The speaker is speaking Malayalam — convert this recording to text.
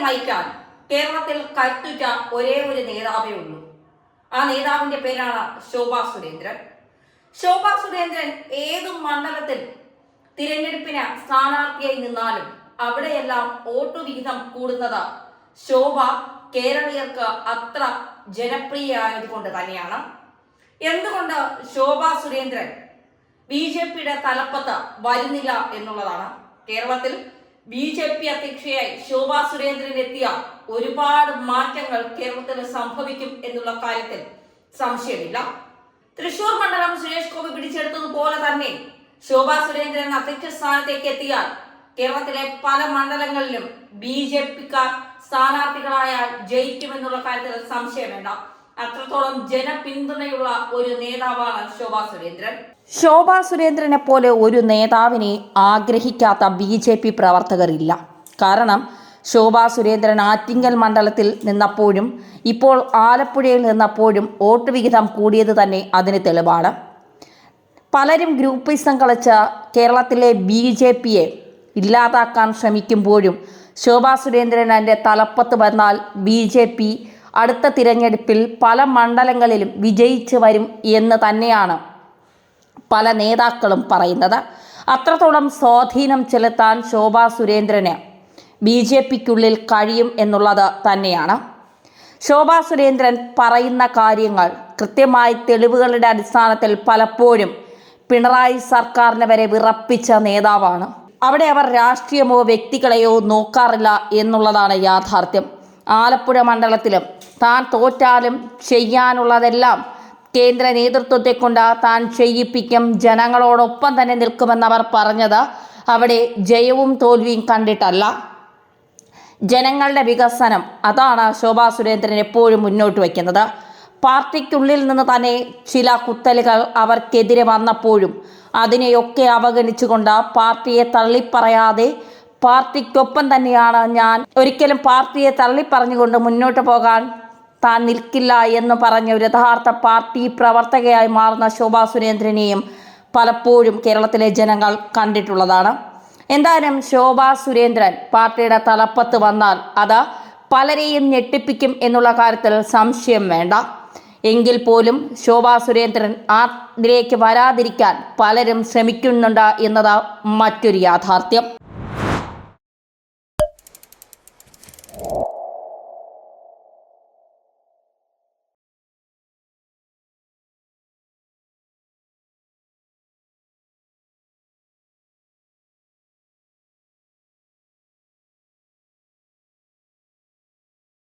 നയിക്കാൻ കേരളത്തിൽ കരുത്തുറ്റ ഒരേ ഒരു നേതാവേ ഉള്ളൂ. ആ നേതാവിന്റെ പേരാണ് ശോഭാ സുരേന്ദ്രൻ. ശോഭാ സുരേന്ദ്രൻ ഏതു മണ്ഡലത്തിൽ തിരഞ്ഞെടുപ്പിന് സ്ഥാനാർത്ഥിയായി നിന്നാലും അവിടെയെല്ലാം വോട്ട് വിഹിതം കൂടുന്നത് ശോഭ കേരളീയർക്ക് അത്ര ജനപ്രിയമായതുകൊണ്ട് തന്നെയാണ്. എന്തുകൊണ്ട് ശോഭാ സുരേന്ദ്രൻ BJPയുടെ തലപ്പത്ത് വരുന്നില്ല എന്നുള്ളതാണ്. കേരളത്തിൽ BJP അധ്യക്ഷയായി ശോഭാ സുരേന്ദ്രൻ എത്തിയ ഒരുപാട് മാറ്റങ്ങൾ കേരളത്തിൽ സംഭവിക്കും എന്നുള്ള കാര്യത്തിൽ സംശയമില്ല. തൃശൂർ മണ്ഡലം സുരേഷ് ഗോപി പിടിച്ചെടുത്തതുപോലെ തന്നെ ശോഭാ സുരേന്ദ്രൻ അധ്യക്ഷ സ്ഥാനത്തേക്ക് എത്തിയാൽ കേരളത്തിലെ പല മണ്ഡലങ്ങളിലും BJPക്കാർ സ്ഥാനാർത്ഥികളായാൽ ജയിക്കുമെന്നുള്ള കാര്യത്തിൽ സംശയം വേണ്ട. അത്രത്തോളം ജനപിന്തുണയുള്ള ഒരു നേതാവാണ് ശോഭാ സുരേന്ദ്രൻ. ശോഭാ സുരേന്ദ്രനെ പോലെ ഒരു നേതാവിനെ ആഗ്രഹിക്കാത്ത BJP പ്രവർത്തകരില്ല. കാരണം ശോഭാ സുരേന്ദ്രൻ ആറ്റിങ്ങൽ മണ്ഡലത്തിൽ നിന്നപ്പോഴും ഇപ്പോൾ ആലപ്പുഴയിൽ നിന്നപ്പോഴും വോട്ട് വിഹിതം കൂടിയത് തന്നെ അതിന് തെളിവാണ്. പലരും ഗ്രൂപ്പിസം കളിച്ച് കേരളത്തിലെ BJPയെ ഇല്ലാതാക്കാൻ ശ്രമിക്കുമ്പോഴും ശോഭാ സുരേന്ദ്രൻ അതിൻ്റെ തലപ്പത്ത് വന്നാൽ BJP അടുത്ത തിരഞ്ഞെടുപ്പിൽ പല മണ്ഡലങ്ങളിലും വിജയിച്ചു വരും എന്ന് തന്നെയാണ് പല നേതാക്കളും പറയുന്നത്. അത്രത്തോളം സ്വാധീനം ചെലുത്താൻ ശോഭാ സുരേന്ദ്രന് BJPക്കുള്ളിൽ കഴിയും എന്നുള്ളത് തന്നെയാണ്. ശോഭാ സുരേന്ദ്രൻ പറയുന്ന കാര്യങ്ങൾ കൃത്യമായി തെളിവുകളുടെ അടിസ്ഥാനത്തിൽ പലപ്പോഴും പിണറായി സർക്കാരിനെ വരെ വിറപ്പിച്ച നേതാവാണ്. അവിടെ അവർ രാഷ്ട്രീയമോ വ്യക്തികളെയോ നോക്കാറില്ല എന്നുള്ളതാണ് യാഥാർത്ഥ്യം. ആലപ്പുഴ മണ്ഡലത്തിലും താൻ തോറ്റാലും ചെയ്യാനുള്ളതെല്ലാം കേന്ദ്ര നേതൃത്വത്തെ കൊണ്ട് താൻ ചെയ്യിപ്പിക്കും, ജനങ്ങളോടൊപ്പം തന്നെ നിൽക്കുമെന്നവർ പറഞ്ഞത് അവിടെ ജയവും തോൽവിയും കണ്ടിട്ടല്ല, ജനങ്ങളുടെ വികസനം, അതാണ് ശോഭാ സുരേന്ദ്രൻ എപ്പോഴും മുന്നോട്ട് വയ്ക്കുന്നത്. പാർട്ടിക്കുള്ളിൽ നിന്ന് തന്നെ ചില കുത്തലുകൾ അവർക്കെതിരെ വന്നപ്പോഴും അതിനെയൊക്കെ അവഗണിച്ചുകൊണ്ട് പാർട്ടിയെ തള്ളിപ്പറയാതെ പാർട്ടിക്കൊപ്പം തന്നെയാണ് ഞാൻ, ഒരിക്കലും പാർട്ടിയെ തള്ളിപ്പറഞ്ഞുകൊണ്ട് മുന്നോട്ട് പോകാൻ താൻ നിൽക്കില്ല എന്ന് പറഞ്ഞ ഒരു യഥാർത്ഥ പാർട്ടി പ്രവർത്തകയായി മാറുന്ന ശോഭാ സുരേന്ദ്രനെയും പലപ്പോഴും കേരളത്തിലെ ജനങ്ങൾ കണ്ടിട്ടുള്ളതാണ്. എന്തായാലും ശോഭാ സുരേന്ദ്രൻ പാർട്ടിയുടെ തലപ്പത്ത് വന്നാൽ അത് പലരെയും ഞെട്ടിപ്പിക്കും എന്നുള്ള കാര്യത്തിൽ സംശയം വേണ്ട. എങ്കിൽ പോലും ശോഭാ സുരേന്ദ്രൻ അതിലേക്ക് വരാതിരിക്കാൻ പലരും ശ്രമിക്കുന്നുണ്ട് എന്നത് മറ്റൊരു യാഥാർത്ഥ്യം.